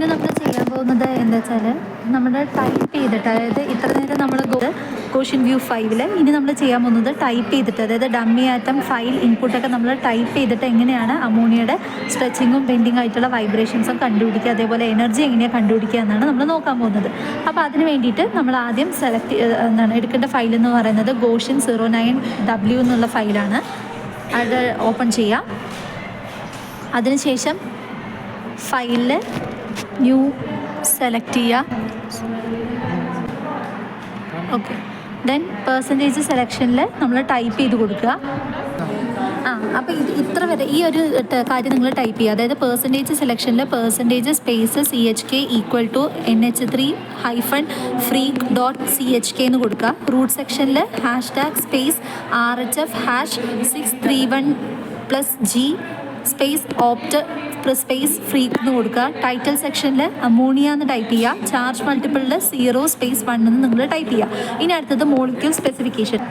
ഇനി നമ്മൾ ചെയ്യാൻ പോകുന്നത് എന്താ വെച്ചാൽ നമ്മൾ ടൈപ്പ് ചെയ്തിട്ട്, അതായത് ഇത്ര നേരം നമ്മൾ ക്വസ്റ്റ്യൻ വ്യൂ 5 ഇനി നമ്മൾ ചെയ്യാൻ പോകുന്നത് ടൈപ്പ് ചെയ്തിട്ട്, അതായത് ഡമ്മി ആറ്റം ഫയൽ ഇൻപുട്ടൊക്കെ നമ്മൾ ടൈപ്പ് ചെയ്തിട്ട് എങ്ങനെയാണ് അമോണിയയുടെ സ്ട്രെച്ചിങ്ങും ബെൻഡിങ് ആയിട്ടുള്ള വൈബ്രേഷൻസും കണ്ടുപിടിക്കുക, അതേപോലെ എനർജി എങ്ങനെയാണ് കണ്ടുപിടിക്കുക എന്നാണ് നമ്മൾ നോക്കാൻ പോകുന്നത്. അപ്പോൾ അതിന് വേണ്ടിയിട്ട് നമ്മൾ ആദ്യം എടുക്കേണ്ട ഫയൽ എന്ന് പറയുന്നത് ഗോഷ്യൻ 09W എന്നുള്ള ഫയലാണ്. അത് ഓപ്പൺ ചെയ്യാം. അതിനുശേഷം ഫയലിൽ ന്യൂ സെലക്ട് ചെയ്യുക. ഓക്കെ, ദെൻ പെർസെൻറ്റേജ് സെലക്ഷനിൽ നമ്മൾ ടൈപ്പ് ചെയ്ത് കൊടുക്കുക. അപ്പോൾ ഇത്ര വരെ ഈ ഒരു കാര്യം നിങ്ങൾ ടൈപ്പ് ചെയ്യുക. അതായത് പെർസെൻറ്റേജ് സെലക്ഷനിൽ percentage space CHK equal to NH3-freak.CHK എന്ന് കൊടുക്കുക. റൂട്ട് സെക്ഷനിൽ #space RHF#631+G space opt space freak എന്ന് കൊടുക്കുക. ടൈറ്റിൽ സെക്ഷനിൽ അമോണിയ എന്ന് ടൈപ്പ് ചെയ്യുക. ചാർജ് മൾട്ടിപ്പിളിൽ 0-1 എന്ന് നിങ്ങൾ ടൈപ്പ് ചെയ്യുക. ഇനി അടുത്തത് മോളിക്യൂൾ സ്പെസിഫിക്കേഷൻ.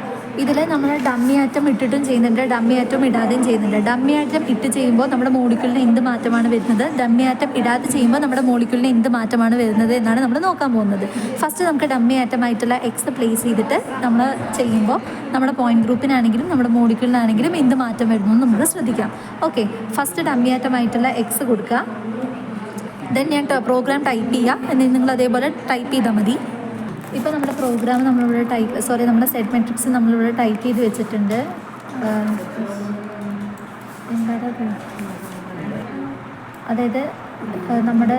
ഇതിൽ നമ്മൾ ഡമ്മി ആറ്റം ഇട്ടിട്ടും ചെയ്യുന്നുണ്ട്, ഡമ്മി ആറ്റം ഇടാതെയും ചെയ്യുന്നുണ്ട്. ഡമ്മി ആറ്റം ഇട്ട് ചെയ്യുമ്പോൾ നമ്മുടെ മോളിക്യൂളിന് എന്ത് മാറ്റമാണ് വരുന്നത്, ഡമ്മി ആറ്റം ഇടാതെ ചെയ്യുമ്പോൾ നമ്മുടെ മോളിക്യൂളിന് എന്ത് മാറ്റമാണ് വരുന്നത് എന്നാണ് നമ്മൾ നോക്കാൻ പോകുന്നത്. ഫസ്റ്റ് നമുക്ക് ഡമ്മി ആറ്റമായിട്ടുള്ള എക്സ് പ്ലേസ് ചെയ്തിട്ട് നമ്മൾ ചെയ്യുമ്പോൾ നമ്മുടെ പോയിന്റ് ഗ്രൂപ്പിനാണെങ്കിലും നമ്മുടെ മോളിക്യൂളിനാണെങ്കിലും എന്ത് മാറ്റം വരുന്നു എന്ന് നമുക്ക് ശ്രദ്ധിക്കാം. ഓക്കെ, ഫസ്റ്റ് ഡമ്മി ആറ്റമായിട്ടുള്ള എക്സ് കൊടുക്കുക. ദെൻ ഞാൻ പ്രോഗ്രാം ടൈപ്പ് ചെയ്യുക. എന്നിട്ട് നിങ്ങൾ അതേപോലെ ടൈപ്പ് ചെയ്താൽ മതി. ഇപ്പോൾ നമ്മുടെ പ്രോഗ്രാം നമ്മുടെ സെറ്റ് മെട്രിക്സ് നമ്മളിവിടെ ടൈപ്പ് ചെയ്ത് വെച്ചിട്ടുണ്ട്. അതായത് നമ്മുടെ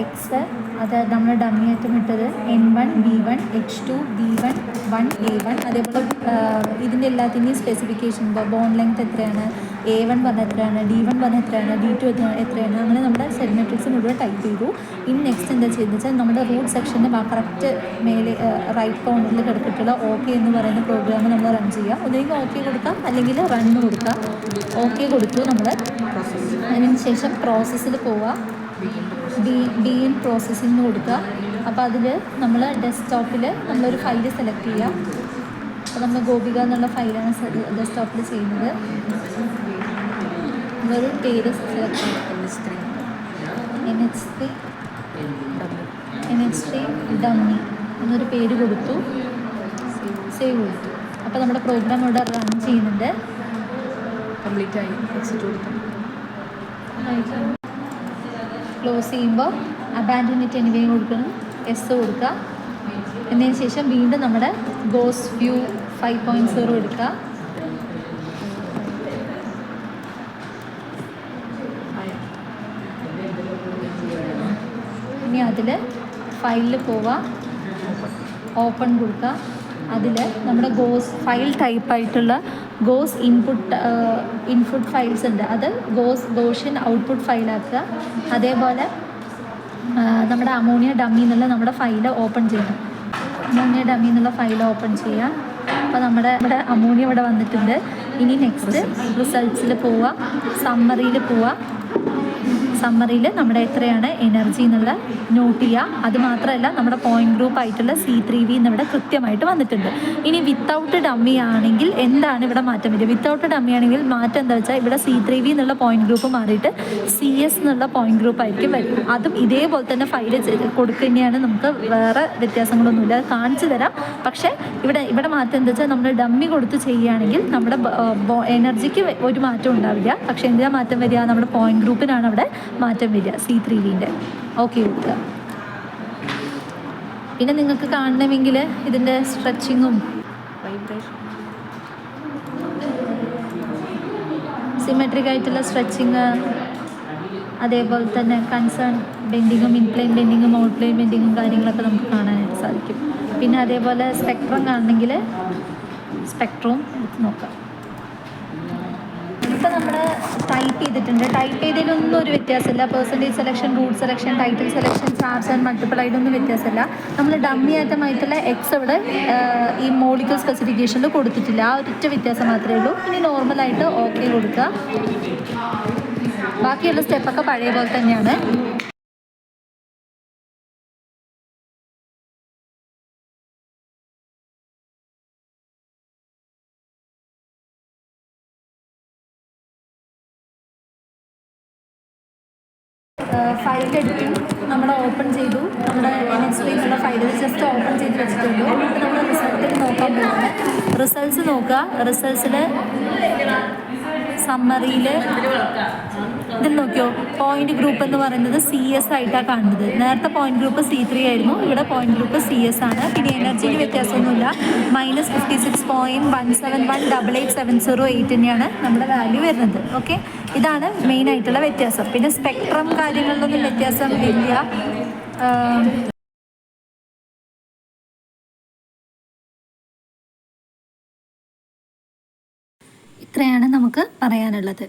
എക്സ്, അതായത് നമ്മൾ ഡമ്മി ആറ്റം ഇട്ടത് N1 B1 H2 B1 1 A1. അതേപോലെ ഇതിൻ്റെ എല്ലാത്തിൻ്റെയും സ്പെസിഫിക്കേഷൻ, ബോണ്ട് ലെങ്ത് എത്രയാണ്, A1 പറഞ്ഞാൽ എത്രയാണ്, D1 പറഞ്ഞാൽ എത്രയാണ്, D2 എത്രയാണ്, അങ്ങനെ നമ്മുടെ സെറ്റ് മെട്രിക്സ് മുഴുവൻ ടൈപ്പ് ചെയ്തു. ഇനി നെക്സ്റ്റ് എന്താ ചെയ്യുന്നത് വെച്ചാൽ നമ്മുടെ റൂട്ട് സെക്ഷൻ്റെ കറക്റ്റ് മേലെ റൈറ്റ് കോർണറിൽ കിടത്തിട്ടുള്ള ഓക്കെ എന്ന് പറയുന്ന പ്രോഗ്രാം നമ്മൾ റൺ ചെയ്യുക. ഒന്നുകിൽ ഓക്കെ കൊടുക്കാം, അല്ലെങ്കിൽ റണ്ണ് കൊടുക്കാം. ഓക്കെ കൊടുത്തു നമ്മൾ. അതിന് ശേഷം പ്രോസസ്സിൽ പോവുക. ബി പ്രോസസ്സിങ് കൊടുക്കുക. അപ്പോൾ അതിൽ നമ്മൾ ഡെസ്ക്ടോപ്പിൽ നമ്മളൊരു ഫയൽ സെലക്ട് ചെയ്യുക. അപ്പോൾ നമ്മൾ ഗോപിക എന്നുള്ള ഫയലാണ് ഡെസ്ക്ടോപ്പിൽ ചെയ്യുന്നത്. ഒരു പേര് സെലക്ട് ചെയ്യുക. NH3 ഡമ്മി എന്നൊരു പേര് കൊടുത്തു, സേവ് കൊടുത്തു. അപ്പോൾ നമ്മുടെ പ്രോഗ്രാം ഇവിടെ റൺ ചെയ്യുന്നുണ്ട്. കംപ്ലീറ്റ് ആയി. എക്സിറ്റ് കൊടുത്തു. ക്ലോസ് ചെയ്യുമ്പോൾ അബാൻഡൻ ഇറ്റ് എനിവേ കൊടുക്കണം, എസ് കൊടുക്കുക. എന്നതിന് ശേഷം വീണ്ടും നമ്മുടെ ഗോസ് വ്യൂ 5.0 എടുക്കുക. ഇനി അതിൽ ഫയലിൽ പോവുക, ഓപ്പൺ കൊടുക്കുക. അതിൽ നമ്മുടെ ഫയൽ ടൈപ്പായിട്ടുള്ള ഗോസ് ഇൻപുട്ട് ഫയൽസ് ഉണ്ട്, അത് ഗോഷ്യൻ ഔട്ട്പുട്ട് ഫയലാക്കുക. അതേപോലെ നമ്മുടെ അമോണിയ ഡമ്മി എന്നുള്ള നമ്മുടെ ഫയൽ ഓപ്പൺ ചെയ്യണം. അമോണിയ ഡമ്മി എന്നുള്ള ഫയൽ ഓപ്പൺ ചെയ്യുക. അപ്പോൾ നമ്മുടെ അമോണിയ ഇവിടെ വന്നിട്ടുണ്ട്. ഇനി നെക്സ്റ്റ് റിസൾട്ട്സിൽ പോവുക, സമ്മറിയിൽ നമ്മുടെ എത്രയാണ് എനർജി എന്നുള്ള നോട്ട് ചെയ്യുക. അതുമാത്രമല്ല നമ്മുടെ പോയിന്റ് ഗ്രൂപ്പ് ആയിട്ടുള്ള C3V എന്നിവിടെ കൃത്യമായിട്ട് വന്നിട്ടുണ്ട്. ഇനി വിത്തൗട്ട് ഡമ്മി ആണെങ്കിൽ എന്താണ് ഇവിടെ മാറ്റം വരിക? വിത്തൗട്ട് ഡമ്മി ആണെങ്കിൽ മാറ്റം എന്താ വെച്ചാൽ ഇവിടെ C3V എന്നുള്ള പോയിന്റ് ഗ്രൂപ്പ് മാറിയിട്ട് CS എന്നുള്ള പോയിന്റ് ഗ്രൂപ്പ് ആയിരിക്കും വരും. അതും ഇതേപോലെ തന്നെ ഫയൽ കൊടുക്കുന്നതാണ്. നമുക്ക് വേറെ വ്യത്യാസങ്ങളൊന്നുമില്ല, അത് കാണിച്ചു തരാം. പക്ഷേ ഇവിടെ മാറ്റം എന്താ വെച്ചാൽ നമ്മൾ ഡമ്മി കൊടുത്ത് ചെയ്യുകയാണെങ്കിൽ നമ്മുടെ എനർജിക്ക് ഒരു മാറ്റം ഉണ്ടാവില്ല. പക്ഷേ എന്തിനാ മാറ്റം വരിക? നമ്മുടെ പോയിന്റ് ഗ്രൂപ്പിനാണ് അവിടെ മാറ്റം വരിക, C3Vൻ്റെ. ഓക്കെ കൊടുക്കുക. പിന്നെ നിങ്ങൾക്ക് കാണണമെങ്കിൽ ഇതിൻ്റെ സ്ട്രെച്ചിങ്ങും സിമെട്രിക് ആയിട്ടുള്ള സ്ട്രെച്ചിങ്, അതേപോലെ തന്നെ കൺസേൺ ബെൻഡിങ്ങും ഇൻപ്ലെയിൻ ബെൻഡിങ്ങും ഔട്ട്പ്ലെയിൻ ബെൻഡിങ്ങും കാര്യങ്ങളൊക്കെ നമുക്ക് കാണാനായിട്ട് സാധിക്കും. പിന്നെ അതേപോലെ സ്പെക്ട്രം കാണണമെങ്കിൽ സ്പെക്ട്രവും നോക്കാം. ഇപ്പോൾ നമ്മൾ ടൈപ്പ് ചെയ്തിട്ടുണ്ട്. ടൈപ്പ് ചെയ്തതിലൊന്നും ഒരു വ്യത്യാസമില്ല. Percentage selection, route selection, title selection, charge and multiple ആയിട്ടൊന്നും വ്യത്യാസമില്ല. നമ്മൾ ഡമ്മി ആറ്റമായിട്ടുള്ള എക്സ് ഇവിടെ ഈ മോളിക്യൂൾ സ്പെസിഫിക്കേഷനിൽ കൊടുത്തിട്ടില്ല. ആ ഒരൊറ്റ വ്യത്യാസം മാത്രമേ ഉള്ളൂ. ഇനി നോർമലായിട്ട് ഓക്കെ കൊടുക്കുക. ബാക്കിയുള്ള സ്റ്റെപ്പൊക്കെ പഴയ പോലെ തന്നെയാണ്. ഫയൽ എടുത്തു, നമ്മൾ ഓപ്പൺ ചെയ്തു, നമ്മുടെ NH3 എന്നുള്ള ഫയൽ ജസ്റ്റ് ഓപ്പൺ ചെയ്ത് വെച്ചിട്ടുള്ളൂ. എന്നിട്ട് നമ്മൾ റിസൾട്ടിൽ നോക്കാൻ പോകുന്നത്. റിസൾട്ട്സ് നോക്കുക. റിസൾട്ട്സിൽ സമ്മറിയിൽ ഇതിൽ നോക്കിയോ, പോയിന്റ് ഗ്രൂപ്പ് എന്ന് പറയുന്നത് CS ആയിട്ടാണ് കാണുന്നത്. നേരത്തെ പോയിന്റ് ഗ്രൂപ്പ് C3 ആയിരുന്നു, ഇവിടെ പോയിന്റ് ഗ്രൂപ്പ് CS ആണ്. പിന്നെ എനർജിയിൽ വ്യത്യാസമൊന്നുമില്ല. -56.1718870 തന്നെയാണ് നമ്മുടെ വാല്യൂ വരുന്നത്. ഓക്കെ, ഇതാണ് മെയിൻ ആയിട്ടുള്ള വ്യത്യാസം. പിന്നെ സ്പെക്ട്രം കാര്യങ്ങളിലൊന്നും വ്യത്യാസം ഇല്ല. ഇത്രയാണ് നമുക്ക് പറയാനുള്ളത്.